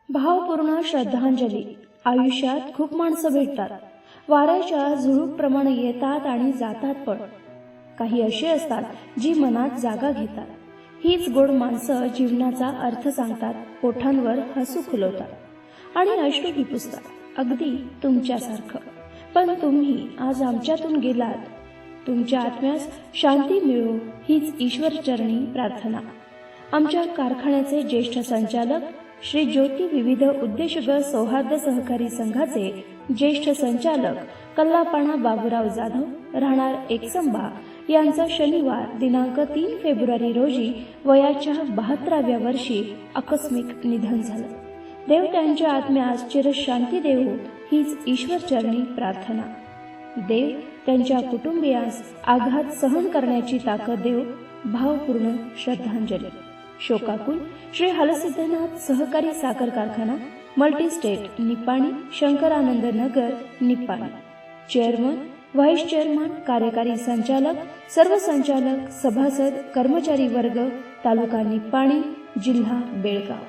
भावपूर्ण श्रद्धांजली. आयुष्यात खूप माणसं भेटतात, वाऱ्याच्या झुळूकप्रमाणे येतात आणि जातात, पण काही अशी असतात जी मनात जागा घेतात. हीच गोड माणसं जीवनाचा अर्थ सांगतात, ओठांवर हसू फुलवतात आणि अश्रूही पुसतात, अगदी तुमच्यासारखं. पण तुम्ही आज आमच्यातून गेलात, तुमच्या आत्म्यास शांती मिळो हीच ईश्वरचरणी प्रार्थना. आमच्या कारखान्याचे ज्येष्ठ संचालक श्री ज्योती विविध उद्देशगत सौहार्द सहकारी संघाचे ज्येष्ठ संचालक कल्लापाणा बाबूराव जाधव राहणार एकसंबा यांचं शनिवार दिनांक 3 फेब्रुवारी रोजी वयाच्या 72व्या वर्षी आकस्मिक निधन झालं. देव त्यांच्या आत्म्यास चिरशांती देवो हीच ईश्वरचरणी प्रार्थना. देव त्यांच्या कुटुंबियास आघात सहन करण्याची ताकद देव. भावपूर्ण श्रद्धांजली. शोकाकुल श्री हलसिद्धनाथ सहकारी साखर कारखाना मल्टीस्टेट निप्पाणी, शंकरानंद नगर निप्पाणी. चेअरमन, व्हाईस चेअरमन, कार्यकारी संचालक, सर्व संचालक, सभासद, कर्मचारी वर्ग, तालुका निप्पाणी, जिल्हा बेळगाव.